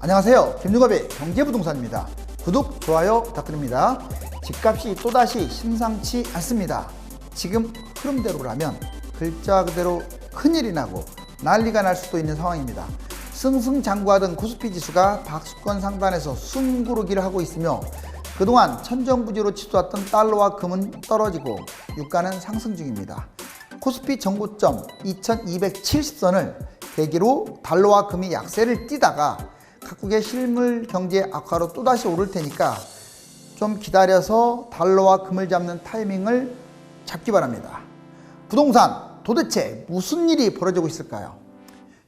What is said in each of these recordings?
안녕하세요. 김유갑의 경제부동산입니다. 구독, 좋아요 부탁드립니다. 집값이 또다시 심상치 않습니다. 지금 흐름대로라면 글자 그대로 큰일이 나고 난리가 날 수도 있는 상황입니다. 승승장구하던 코스피 지수가 박수권 상단에서 숨고르기를 하고 있으며 그동안 천정부지로 치솟았던 달러와 금은 떨어지고 유가는 상승 중입니다. 코스피 정고점 2270선을 계기로 달러와 금이 약세를 띠다가 각국의 실물 경제 악화로 또다시 오를 테니까 좀 기다려서 달러와 금을 잡는 타이밍을 잡기 바랍니다. 부동산 도대체 무슨 일이 벌어지고 있을까요?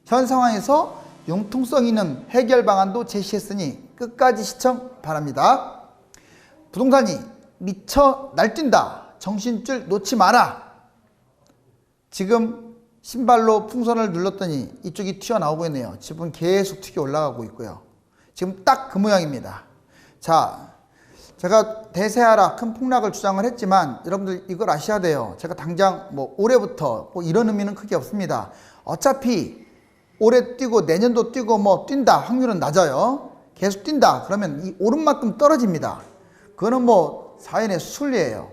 현 상황에서 융통성 있는 해결 방안도 제시했으니 끝까지 시청 바랍니다. 부동산이 미쳐 날뛴다. 정신줄 놓지 마라. 지금 신발로 풍선을 눌렀더니 이쪽이 튀어나오고 있네요. 지금 계속 튀겨 올라가고 있고요. 지금 딱 그 모양입니다. 자, 제가 대세하락 큰 폭락을 주장을 했지만 여러분들 이걸 아셔야 돼요. 제가 당장 올해부터 이런 의미는 크게 없습니다. 어차피 올해 뛰고 내년도 뛰고 뛴다. 확률은 낮아요. 계속 뛴다. 그러면 이 오른 만큼 떨어집니다. 그거는 사연의 순리예요.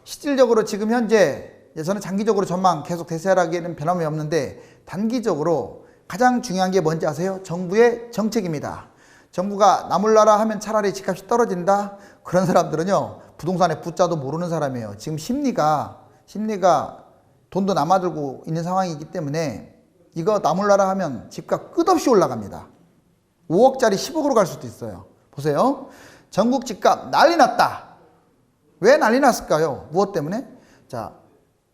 실질적으로 지금 현재 저는 장기적으로 전망 계속 대세하락에는 변함이 없는데 단기적으로 가장 중요한 게 뭔지 아세요? 정부의 정책입니다. 정부가 나몰라라 하면 차라리 집값이 떨어진다? 그런 사람들은요 부동산의 부자도 모르는 사람이에요. 지금 심리가 돈도 남아들고 있는 상황이기 때문에 이거 나몰라라 하면 집값 끝없이 올라갑니다. 5억짜리 10억으로 갈 수도 있어요. 보세요. 전국 집값 난리 났다. 왜 난리 났을까요? 무엇 때문에? 자,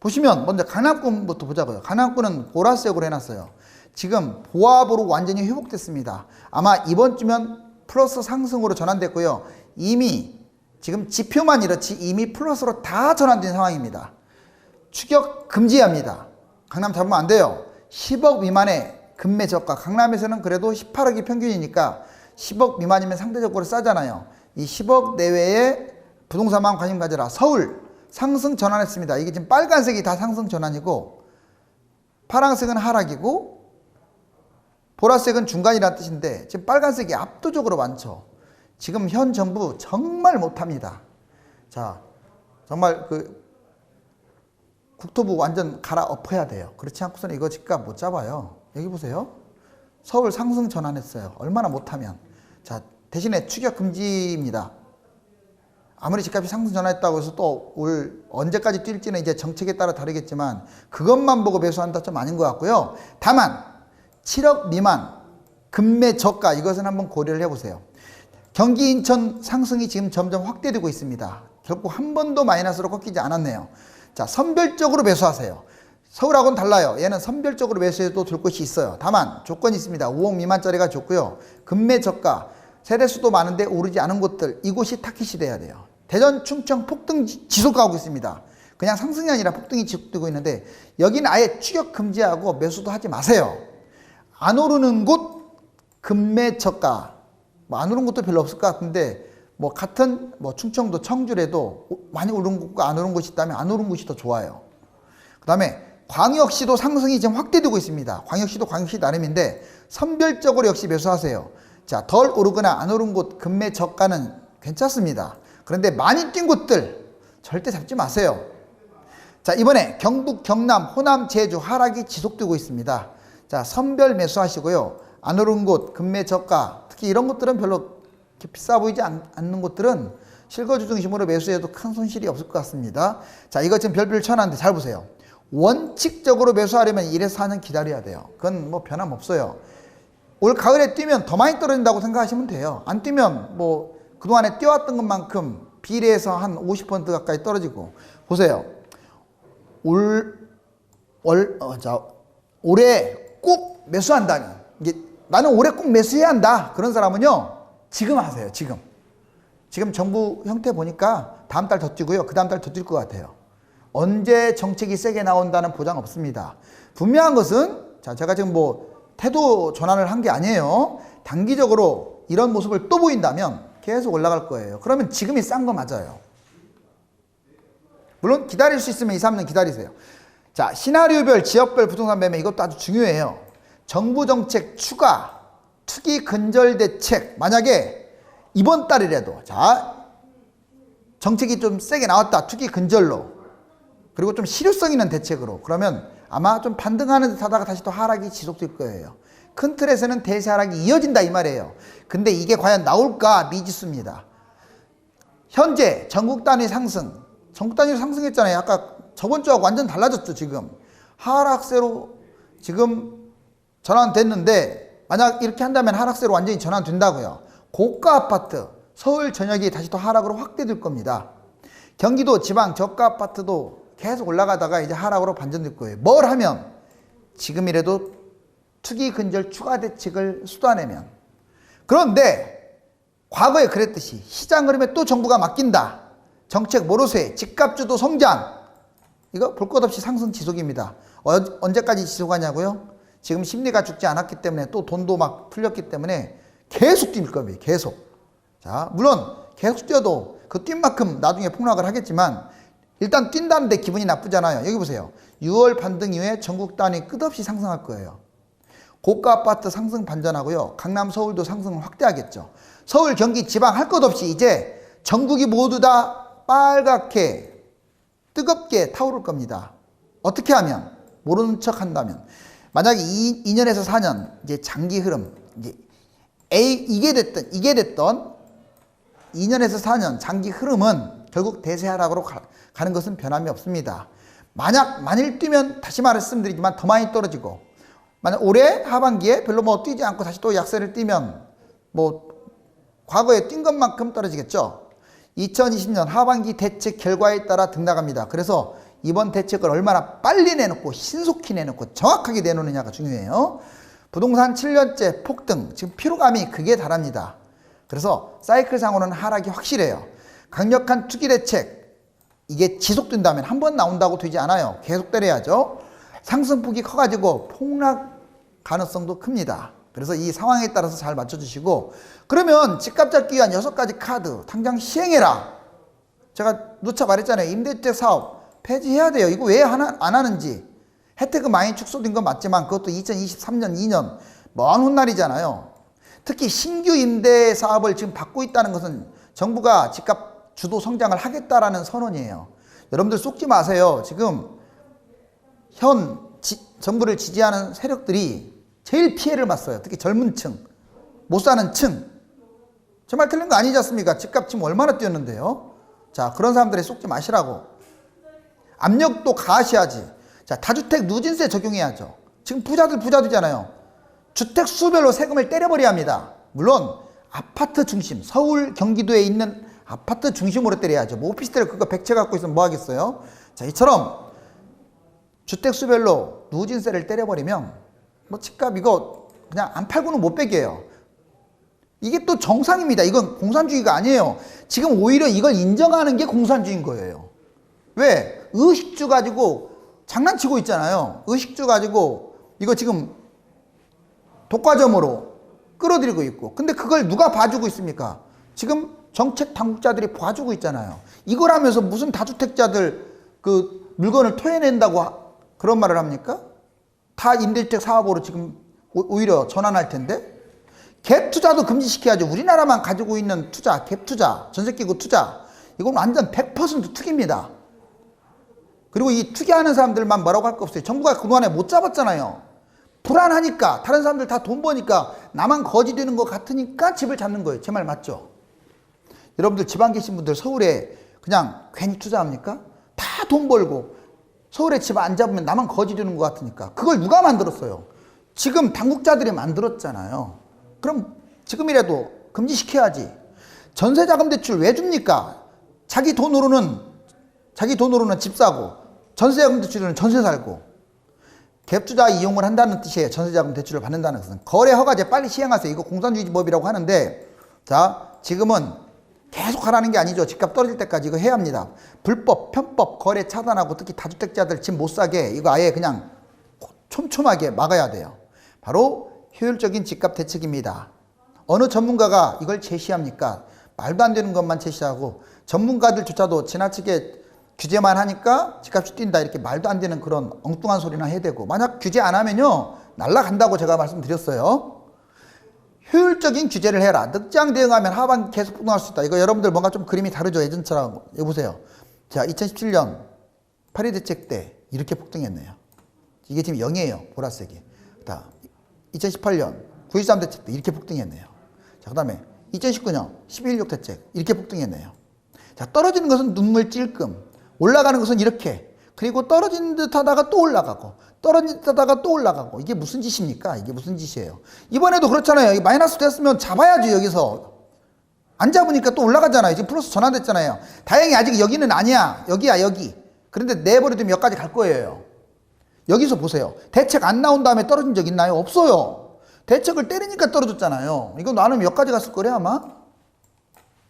보시면 먼저 강남권부터 보자고요. 강남권은 보라색으로 해놨어요. 지금 보합으로 완전히 회복됐습니다. 아마 이번 주면 플러스 상승으로 전환됐고요. 이미 지금 지표만 이렇지 이미 플러스로 다 전환된 상황입니다. 추격 금지합니다. 강남 잡으면 안 돼요. 10억 미만의 금매 저가. 강남에서는 그래도 18억이 평균이니까 10억 미만이면 상대적으로 싸잖아요. 이 10억 내외의 부동산만 관심 가져라. 서울 상승 전환했습니다. 이게 지금 빨간색이 다 상승 전환이고 파란색은 하락이고 보라색은 중간이라는 뜻인데 지금 빨간색이 압도적으로 많죠. 지금 현 정부 정말 못합니다. 자, 정말 국토부 완전 갈아엎어야 돼요. 그렇지 않고서는 이거 집값 못 잡아요. 여기 보세요. 서울 상승 전환했어요. 얼마나 못하면. 자, 대신에 추격 금지입니다. 아무리 집값이 상승 전환했다고 해서 또 언제까지 뛸지는 이제 정책에 따라 다르겠지만 그것만 보고 매수한다 좀 아닌 것 같고요. 다만 7억 미만 금매 저가 이것은 한번 고려를 해보세요. 경기 인천 상승이 지금 점점 확대되고 있습니다. 결국 한 번도 마이너스로 꺾이지 않았네요. 자, 선별적으로 매수하세요. 서울하고는 달라요. 얘는 선별적으로 매수해도 될 곳이 있어요. 다만 조건이 있습니다. 5억 미만짜리가 좋고요. 금매 저가 세대수도 많은데 오르지 않은 곳들 이곳이 타깃이 돼야 돼요. 대전, 충청 폭등 지속하고 있습니다. 그냥 상승이 아니라 폭등이 지속되고 있는데 여기는 아예 추격 금지하고 매수도 하지 마세요. 안 오르는 곳 금매 저가 안 오른 곳도 별로 없을 것 같은데 같은 충청도 청주래도 많이 오른 곳과 안 오른 곳이 있다면 안 오른 곳이 더 좋아요. 그 다음에 광역시도 상승이 지금 확대되고 있습니다. 광역시도 광역시 나름인데 선별적으로 역시 매수하세요. 자, 덜 오르거나 안 오른 곳 금매 저가는 괜찮습니다. 그런데 많이 뛴 곳들 절대 잡지 마세요. 자, 이번에 경북, 경남, 호남, 제주 하락이 지속되고 있습니다. 자, 선별 매수하시고요. 안 오른 곳 금매 저가 특히 이런 곳들은 별로 비싸 보이지 않는 곳들은 실거주 중심으로 매수해도 큰 손실이 없을 것 같습니다. 자, 이거 지금 별별 쳐놨는데 잘 보세요. 원칙적으로 매수하려면 1에서 4년 기다려야 돼요. 그건 변함없어요. 올 가을에 뛰면 더 많이 떨어진다고 생각하시면 돼요. 안 뛰면 그동안에 뛰어왔던 것만큼 비례해서 한 50% 가까이 떨어지고 보세요. 올해 꼭 매수한다면 나는 올해 꼭 매수해야 한다. 그런 사람은요. 지금 하세요. 지금 정부 형태 보니까 다음 달 더 뛰고요. 그 다음 달 더 뛸 것 같아요. 언제 정책이 세게 나온다는 보장 없습니다. 분명한 것은 제가 지금 태도 전환을 한 게 아니에요. 단기적으로 이런 모습을 또 보인다면 계속 올라갈 거예요. 그러면 지금이 싼 거 맞아요. 물론 기다릴 수 있으면 2, 3년 기다리세요. 자, 시나리오별, 지역별 부동산 매매 이것도 아주 중요해요. 정부 정책 추가 투기 근절 대책, 만약에 이번 달이라도 자 정책이 좀 세게 나왔다. 투기 근절로. 그리고 좀 실효성 있는 대책으로. 그러면 아마 좀 반등하는 듯 하다가 다시 또 하락이 지속될 거예요. 큰 틀에서는 대세 하락이 이어진다 이 말이에요. 근데 이게 과연 나올까 미지수입니다. 현재 전국 단위 상승. 전국 단위로 상승했잖아요. 아까 저번 주하고 완전 달라졌죠 지금. 하락세로 지금 전환됐는데 만약 이렇게 한다면 하락세로 완전히 전환된다고요. 고가 아파트 서울 전역이 다시 또 하락으로 확대될 겁니다. 경기도 지방 저가 아파트도 계속 올라가다가 이제 하락으로 반전될 거예요. 뭘 하면? 지금이라도 투기 근절 추가 대책을 쏟아내면. 그런데 과거에 그랬듯이 시장 흐름에 또 정부가 맡긴다. 정책 모로쇠 집값주도 성장. 이거 볼 것 없이 상승 지속입니다. 언제까지 지속하냐고요? 지금 심리가 죽지 않았기 때문에 또 돈도 막 풀렸기 때문에 계속 뛸 겁니다. 계속. 자, 물론 계속 뛰어도 그 뛴 만큼 나중에 폭락을 하겠지만 일단 뛴다는데 기분이 나쁘잖아요. 여기 보세요. 6월 반등 이후에 전국 단위 끝없이 상승할 거예요. 고가 아파트 상승 반전하고요. 강남, 서울도 상승을 확대하겠죠. 서울, 경기, 지방 할 것 없이 이제 전국이 모두 다 빨갛게 뜨겁게 타오를 겁니다. 어떻게 하면? 모르는 척 한다면. 만약에 2년에서 4년 이제 장기 흐름 이제 이게 됐던 2년에서 4년 장기 흐름은 결국 대세 하락으로 가는 것은 변함이 없습니다. 만일 뛰면 다시 말씀드리지만 더 많이 떨어지고 만약 올해 하반기에 별로 뭐 뛰지 않고 다시 또 약세를 띄면 뭐 과거에 뛴 것만큼 떨어지겠죠. 2020년 하반기 대책 결과에 따라 등락합니다. 그래서 이번 대책을 얼마나 빨리 내놓고 신속히 내놓고 정확하게 내놓느냐가 중요해요. 부동산 7년째 폭등, 지금 피로감이 극에 달합니다. 그래서 사이클상으로는 하락이 확실해요. 강력한 투기 대책, 이게 지속된다면 한 번 나온다고 되지 않아요. 계속 때려야죠. 상승폭이 커가지고 폭락 가능성도 큽니다. 그래서 이 상황에 따라서 잘 맞춰주시고, 그러면 집값 잡기 위한 6가지 카드 당장 시행해라. 제가 누차 말했잖아요. 임대주택 사업 폐지해야 돼요. 이거 왜 안 하는지. 혜택은 많이 축소된 건 맞지만 그것도 2023년 2년 먼 훗날이잖아요. 특히 신규 임대 사업을 지금 받고 있다는 것은 정부가 집값 주도 성장을 하겠다라는 선언이에요. 여러분들 속지 마세요. 지금 정부를 지지하는 세력들이 제일 피해를 봤어요. 특히 젊은 층, 못 사는 층. 제 말 틀린 거 아니지 않습니까? 집값 지금 얼마나 뛰었는데요. 자, 그런 사람들에 속지 마시라고. 압력도 가하셔야지. 자, 다주택 누진세 적용해야죠. 지금 부자들이잖아요. 주택 수별로 세금을 때려버려야 합니다. 물론 아파트 중심, 서울, 경기도에 있는 아파트 중심으로 때려야죠. 뭐 오피스텔 그거 100채 갖고 있으면 뭐 하겠어요? 자, 이처럼 주택 수별로 누진세를 때려버리면 뭐 집값 이거 그냥 안 팔고는 못 빼게요. 이게 또 정상입니다. 이건 공산주의가 아니에요. 지금 오히려 이걸 인정하는 게 공산주의인 거예요. 왜? 의식주 가지고 장난치고 있잖아요. 의식주 가지고 이거 지금 독과점으로 끌어들이고 있고. 근데 그걸 누가 봐주고 있습니까? 지금 정책 당국자들이 봐주고 있잖아요. 이걸 하면서 무슨 다주택자들 그 물건을 토해낸다고 그런 말을 합니까? 다 임대주택 사업으로 지금 오히려 전환할 텐데. 갭 투자도 금지시켜야죠. 우리나라만 가지고 있는 투자, 갭 투자, 전세기구 투자, 이건 완전 100% 투기입니다. 그리고 이 투기하는 사람들만 뭐라고 할 거 없어요. 정부가 그동안에 못 잡았잖아요. 불안하니까, 다른 사람들 다 돈 버니까 나만 거지 되는 것 같으니까 집을 잡는 거예요. 제 말 맞죠? 여러분들 지방 계신 분들 서울에 그냥 괜히 투자합니까? 다 돈 벌고 서울에 집 안 잡으면 나만 거지 되는 것 같으니까. 그걸 누가 만들었어요? 지금 당국자들이 만들었잖아요. 그럼 지금이라도 금지시켜야지. 전세자금 대출 왜 줍니까? 자기 돈으로는 집 사고, 전세자금 대출은 전세 살고. 갭투자 이용을 한다는 뜻이에요. 전세자금 대출을 받는다는 것은. 거래 허가제 빨리 시행하세요. 이거 공산주의법이라고 하는데, 자, 지금은 계속 하라는 게 아니죠. 집값 떨어질 때까지 이거 해야 합니다. 불법, 편법, 거래 차단하고 특히 다주택자들 집 못 사게 이거 아예 그냥 촘촘하게 막아야 돼요. 바로 효율적인 집값 대책입니다. 어느 전문가가 이걸 제시합니까? 말도 안 되는 것만 제시하고 전문가들조차도 지나치게 규제만 하니까 집값이 뛴다 이렇게 말도 안 되는 그런 엉뚱한 소리나 해야 되고, 만약 규제 안 하면요 날라간다고 제가 말씀드렸어요. 효율적인 규제를 해라. 늑장 대응하면 하반기 계속 폭등할 수 있다. 이거 여러분들 뭔가 좀 그림이 다르죠. 예전처럼. 여기 보세요. 자, 2017년 파리 대책 때 이렇게 폭등했네요. 이게 지금 0이에요. 보라색이. 자, 2018년 9.13 대책 때 이렇게 폭등했네요. 자, 그 다음에 2019년 12.16 대책 이렇게 폭등했네요. 자, 떨어지는 것은 눈물 찔끔, 올라가는 것은 이렇게, 그리고 떨어지는 듯 하다가 또 올라가고, 떨어지는 듯 하다가 또 올라가고. 이게 무슨 짓입니까? 이게 무슨 짓이에요? 이번에도 그렇잖아요. 마이너스 됐으면 잡아야지. 여기서 안 잡으니까 또 올라가잖아요. 지금 플러스 전환됐잖아요. 다행히 아직 여기는 아니야. 여기야, 여기. 그런데 내버려두면 몇 가지 갈 거예요. 여기서 보세요. 대책 안 나온 다음에 떨어진 적 있나요? 없어요. 대책을 때리니까 떨어졌잖아요. 이거 나는 몇 가지 갔을 거래 아마?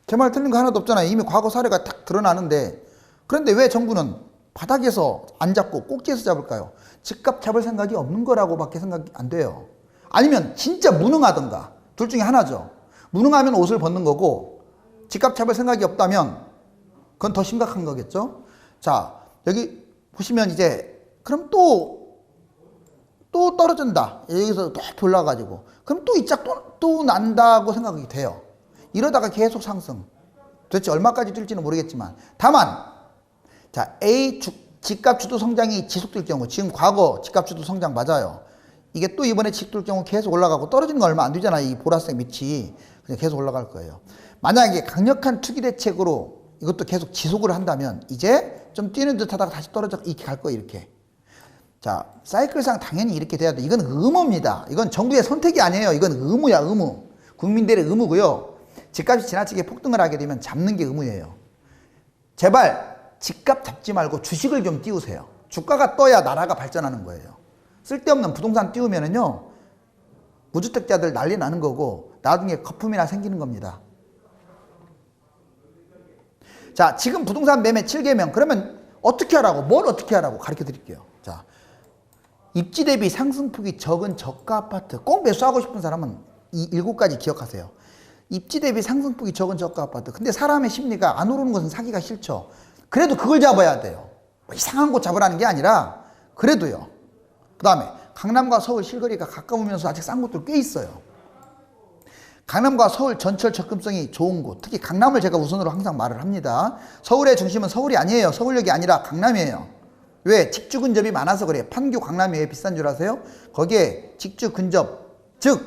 제 말 틀린 거 하나도 없잖아요. 이미 과거 사례가 딱 드러나는데. 그런데 왜 정부는 바닥에서 안 잡고 꼭지에서 잡을까요? 집값 잡을 생각이 없는 거라고밖에 생각이 안 돼요. 아니면 진짜 무능하던가. 둘 중에 하나죠. 무능하면 옷을 벗는 거고, 집값 잡을 생각이 없다면 그건 더 심각한 거겠죠. 자, 여기 보시면 이제 그럼 또 떨어진다. 여기서 높이 올라가지고 그럼 또 이 짝 또 난다고 생각이 돼요. 이러다가 계속 상승. 도대체 얼마까지 뛸지는 모르겠지만, 다만 자, 집값 주도 성장이 지속될 경우, 지금 과거 집값 주도 성장 맞아요. 이게 또 이번에 지속될 경우 계속 올라가고, 떨어지는 거 얼마 안 되잖아요. 이 보라색 밑이 그냥 계속 올라갈 거예요. 만약에 강력한 투기 대책으로 이것도 계속 지속을 한다면 이제 좀 뛰는 듯 하다가 다시 떨어져 이렇게 갈 거예요. 이렇게. 자, 사이클상 당연히 이렇게 돼야 돼. 이건 의무입니다. 이건 정부의 선택이 아니에요. 이건 의무야, 의무. 국민들의 의무고요. 집값이 지나치게 폭등을 하게 되면 잡는 게 의무예요. 제발 집값 잡지 말고 주식을 좀 띄우세요. 주가가 떠야 나라가 발전하는 거예요. 쓸데없는 부동산 띄우면은요, 무주택자들 난리 나는 거고 나중에 거품이나 생기는 겁니다. 자, 지금 부동산 매매 7개명. 그러면 어떻게 하라고? 뭘 어떻게 하라고 가르쳐 드릴게요. 자, 입지 대비 상승폭이 적은 저가 아파트. 꼭 매수하고 싶은 사람은 이 7가지 기억하세요. 입지 대비 상승폭이 적은 저가 아파트. 근데 사람의 심리가 안 오르는 것은 사기가 싫죠. 그래도 그걸 잡아야 돼요. 이상한 곳 잡으라는 게 아니라 그래도요. 그 다음에 강남과 서울 실거리가 가까우면서 아직 싼 곳들 꽤 있어요. 강남과 서울 전철 접근성이 좋은 곳, 특히 강남을 제가 우선으로 항상 말을 합니다. 서울의 중심은 서울이 아니에요. 서울역이 아니라 강남이에요. 왜? 직주 근접이 많아서 그래요. 판교 강남이 왜 비싼 줄 아세요? 거기에 직주 근접, 즉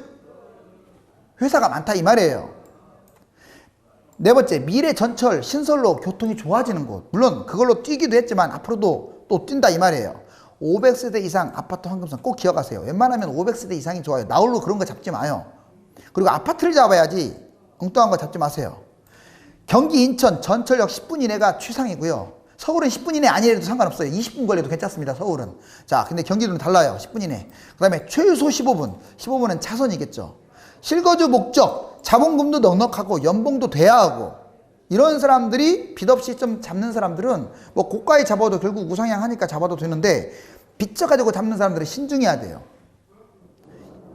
회사가 많다 이 말이에요. 네 번째, 미래 전철 신설로 교통이 좋아지는 곳. 물론 그걸로 뛰기도 했지만 앞으로도 또 뛴다 이 말이에요. 500세대 이상 아파트 환급선 꼭 기억하세요. 웬만하면 500세대 이상이 좋아요. 나홀로 그런 거 잡지 마요. 그리고 아파트를 잡아야지 엉뚱한 거 잡지 마세요. 경기 인천 전철역 10분 이내가 최상이고요. 서울은 10분 이내 아니래도 상관없어요. 20분 걸려도 괜찮습니다. 서울은. 자, 근데 경기도는 달라요. 10분 이내. 그 다음에 최소 15분. 15분은 차선이겠죠. 실거주 목적, 자본금도 넉넉하고 연봉도 돼야 하고, 이런 사람들이 빚 없이 좀 잡는 사람들은 뭐 고가에 잡아도 결국 우상향하니까 잡아도 되는데, 빚져가지고 잡는 사람들은 신중해야 돼요.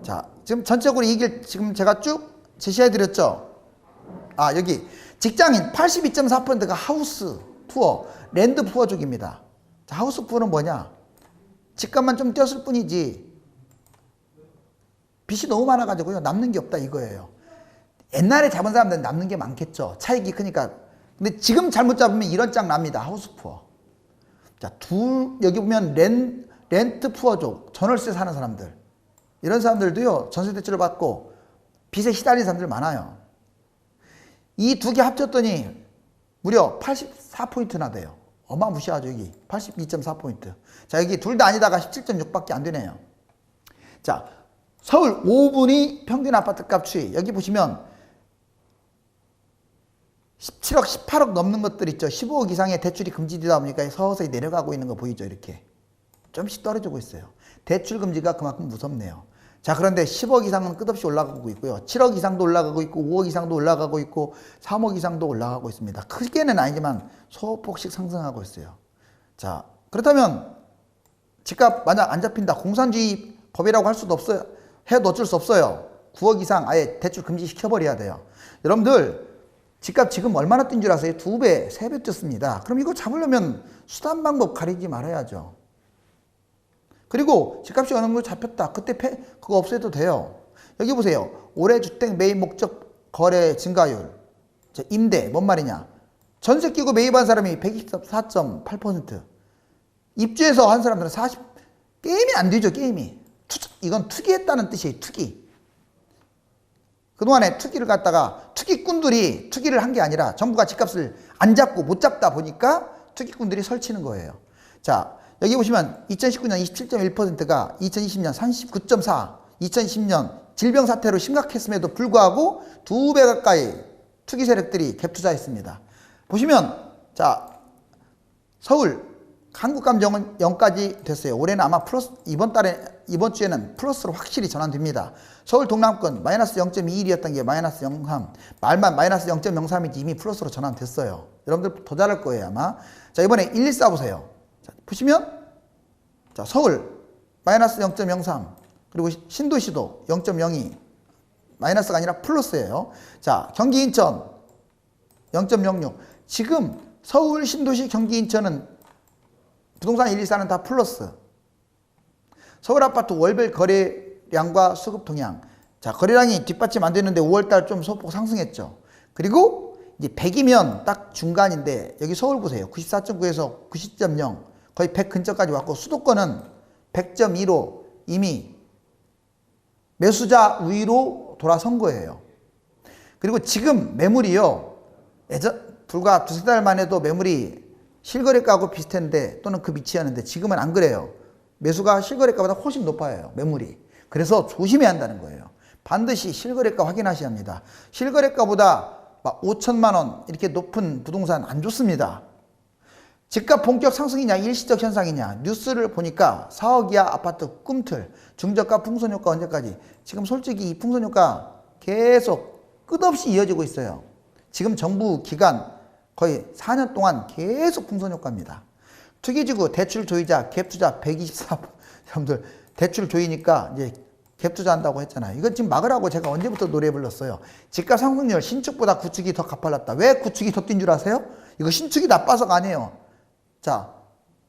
자, 지금 전체적으로 이 길 지금 제가 쭉 제시해드렸죠. 아, 여기 직장인 82.4%가 하우스 푸어, 랜드 푸어 쪽입니다. 자, 하우스 푸어는 뭐냐? 집값만 좀 뛰었을 뿐이지 빚이 너무 많아가지고요, 남는 게 없다 이거예요. 옛날에 잡은 사람들은 남는 게 많겠죠. 차익이 크니까. 근데 지금 잘못 잡으면 이런 짝 납니다. 하우스 푸어. 자, 여기 보면 렌트 푸어 쪽, 전월세 사는 사람들. 이런 사람들도요, 전세 대출을 받고 빚에 시달린 사람들 많아요. 이 두 개 합쳤더니 무려 84포인트나 돼요. 어마무시하죠, 여기. 82.4포인트. 자, 여기 둘 다 아니다가 17.6밖에 안 되네요. 자, 서울 5분이 평균 아파트값 추이. 여기 보시면 17억, 18억 넘는 것들 있죠. 15억 이상의 대출이 금지되다 보니까 서서히 내려가고 있는 거 보이죠, 이렇게. 좀씩 떨어지고 있어요. 대출 금지가 그만큼 무섭네요. 자, 그런데 10억 이상은 끝없이 올라가고 있고요. 7억 이상도 올라가고 있고, 5억 이상도 올라가고 있고, 3억 이상도 올라가고 있습니다. 크게는 아니지만 소폭씩 상승하고 있어요. 자, 그렇다면 집값 만약 안 잡힌다. 공산주의 법이라고 할 수도 없어요. 해도 어쩔 수 없어요. 9억 이상 아예 대출 금지 시켜버려야 돼요. 여러분들 집값 지금 얼마나 뛴 줄 아세요? 2배, 3배 뛰었습니다. 그럼 이거 잡으려면 수단 방법 가리지 말아야죠. 그리고 집값이 어느 정도 잡혔다. 그때 그거 없애도 돼요. 여기 보세요. 올해 주택 매입 목적 거래 증가율. 자, 임대 뭔 말이냐? 전세 끼고 매입한 사람이 124.8%. 입주해서 한 사람들은 40. 게임이 안 되죠, 게임이. 이건 투기했다는 뜻이에요, 투기. 그동안에 투기를 갖다가 투기꾼들이 투기를 한 게 아니라 정부가 집값을 안 잡고 못 잡다 보니까 투기꾼들이 설치는 거예요. 자, 여기 보시면 2019년 27.1%가 2020년 39.4, 2020년 질병 사태로 심각했음에도 불구하고 2배 가까이 투기 세력들이 갭 투자했습니다. 보시면 자, 서울 한국감정은 0까지 됐어요. 올해는 아마 플러스, 이번 주에는 플러스로 확실히 전환됩니다. 서울 동남권 마이너스 0.21이었던 게 마이너스 0.3, 말만 마이너스 0.03인지 이미 플러스로 전환됐어요. 여러분들 더 잘할 거예요, 아마. 자, 이번에 114 보세요. 자, 보시면, 자, 서울 마이너스 0.03, 그리고 신도시도 0.02, 마이너스가 아니라 플러스예요. 자, 경기 인천 0.06. 지금 서울, 신도시, 경기 인천은 부동산 114는 다 플러스. 서울 아파트 월별 거래량과 수급 동향. 자, 거래량이 뒷받침 안 되는데 5월달 좀 소폭 상승했죠. 그리고 이제 100이면 딱 중간인데 여기 서울 보세요. 94.9에서 90.0 거의 100 근처까지 왔고 수도권은 100.2로 이미 매수자 우위로 돌아선 거예요. 그리고 지금 매물이요. 불과 두세 달만 해도 매물이 실거래가하고 비슷했는데 또는 그 밑이었는데 지금은 안 그래요. 매수가 실거래가보다 훨씬 높아요. 매물이. 그래서 조심해야 한다는 거예요. 반드시 실거래가 확인하셔야 합니다. 실거래가보다 막 5천만 원 이렇게 높은 부동산 안 좋습니다. 집값 본격 상승이냐 일시적 현상이냐 뉴스를 보니까 4억 이하 아파트 꿈틀 중저가 풍선효과 언제까지. 지금 솔직히 이 풍선효과 계속 끝없이 이어지고 있어요. 지금 정부 기간 거의 4년 동안 계속 풍선효과입니다. 투기지구 대출 조이자 갭투자 124. 여러분들 대출 조이니까 이제 갭투자 한다고 했잖아요. 이건 지금 막으라고 제가 언제부터 노래 불렀어요. 집값 상승률 신축보다 구축이 더 가팔랐다. 왜 구축이 더 뛴 줄 아세요? 이거 신축이 나빠서가 아니에요. 자,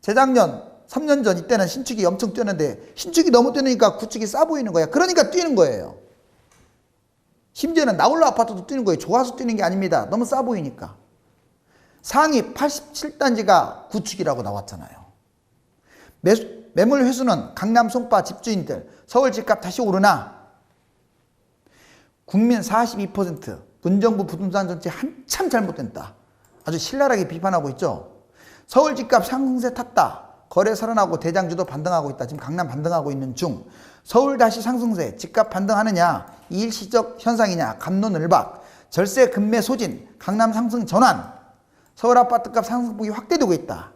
재작년 3년 전 이때는 신축이 엄청 뛰었는데 신축이 너무 뛰니까 구축이 싸 보이는 거야. 그러니까 뛰는 거예요. 심지어는 나홀로 아파트도 뛰는 거예요. 좋아서 뛰는 게 아닙니다. 너무 싸 보이니까. 상위 87단지가 구축이라고 나왔잖아요. 매물 회수는 강남 송파 집주인들 서울 집값 다시 오르나? 국민 42% 문정부 부동산 정책 한참 잘못된다. 아주 신랄하게 비판하고 있죠. 서울 집값 상승세 탔다. 거래 살아나고 대장주도 반등하고 있다. 지금 강남 반등하고 있는 중. 서울 다시 상승세 집값 반등하느냐 일시적 현상이냐 갑론을박. 절세 급매 소진 강남 상승 전환. 서울 아파트값 상승폭이 확대되고 있다.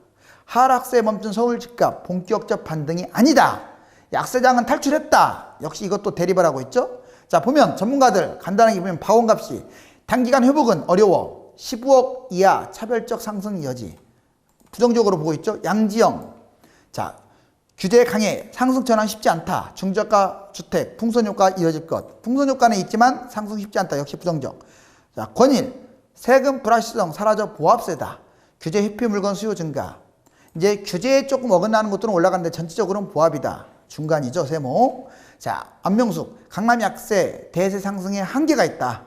하락세 멈춘 서울 집값 본격적 반등이 아니다. 약세장은 탈출했다. 역시 이것도 대립을 하고 있죠. 자, 보면 전문가들 간단하게 보면 파원값이 단기간 회복은 어려워. 15억 이하 차별적 상승 여지. 부정적으로 보고 있죠. 양지영. 자, 규제 강해 상승 전환 쉽지 않다. 중저가 주택 풍선효과 이어질 것. 풍선효과는 있지만 상승 쉽지 않다. 역시 부정적. 자, 권일. 세금 불확실성 사라져 보합세다. 규제 회피 물건 수요 증가. 이제 규제에 조금 어긋나는 것들은 올라가는데 전체적으로는 보합이다. 중간이죠, 세모. 자, 안명숙. 강남 약세 대세 상승에 한계가 있다.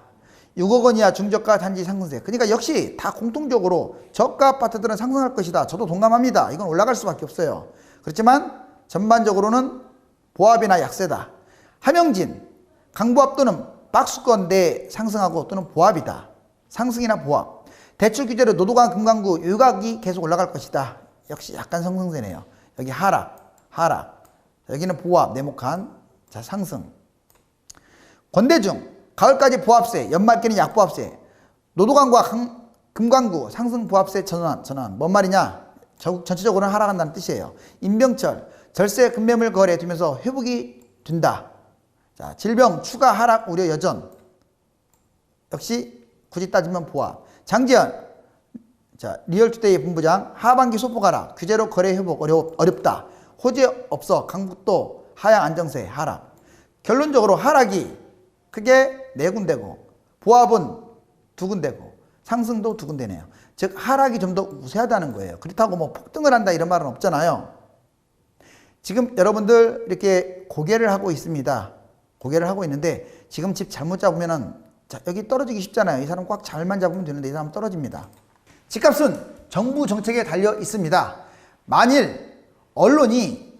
6억 원 이하 중저가 단지 상승세. 그러니까 역시 다 공통적으로 저가 아파트들은 상승할 것이다. 저도 동감합니다. 이건 올라갈 수밖에 없어요. 그렇지만 전반적으로는 보합이나 약세다. 함영진. 강보합 또는 박수권 내 상승하고 또는 보합이다. 상승이나 보합. 대출 규제로 노도강 금강구 유각이 계속 올라갈 것이다. 역시 약간 상승세네요. 여기 하락. 여기는 보합 네모칸. 자, 상승. 권대중. 가을까지 보합세. 연말기는 약보합세. 노도강과 금강구 상승 보합세 전환. 뭔 말이냐? 전체적으로는 하락한다는 뜻이에요. 임병철. 절세 급매물 거래 두면서 회복이 된다. 자, 질병 추가 하락 우려 여전. 역시 굳이 따지면 보합. 장지현. 자, 리얼투데이 본부장. 하반기 소폭 하락. 규제로 거래 회복 어렵다. 호재 없어. 강북도 하향 안정세 하락. 결론적으로 하락이 크게 4군데고 보합은 2군데고 상승도 2군데네요. 즉 하락이 좀 더 우세하다는 거예요. 그렇다고 뭐 폭등을 한다 이런 말은 없잖아요. 지금 여러분들 이렇게 고개를 하고 있습니다. 고개를 하고 있는데 지금 집 잘못 잡으면은 자, 여기 떨어지기 쉽잖아요. 이 사람 꽉 잘만 잡으면 되는데 이 사람 떨어집니다. 집값은 정부 정책에 달려 있습니다. 만일 언론이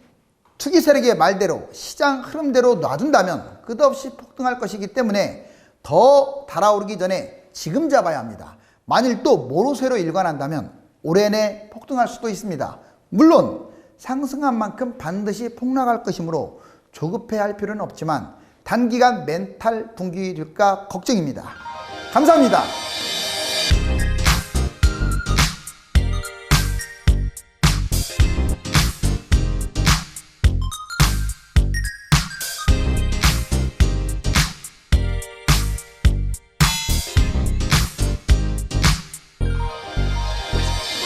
투기 세력의 말대로 시장 흐름대로 놔둔다면 끝없이 폭등할 것이기 때문에 더 달아오르기 전에 지금 잡아야 합니다. 만일 또 모로쇠로 일관한다면 올해 내 폭등할 수도 있습니다. 물론 상승한 만큼 반드시 폭락할 것이므로 조급해할 필요는 없지만 단기간 멘탈 붕괴될까 걱정입니다. 감사합니다.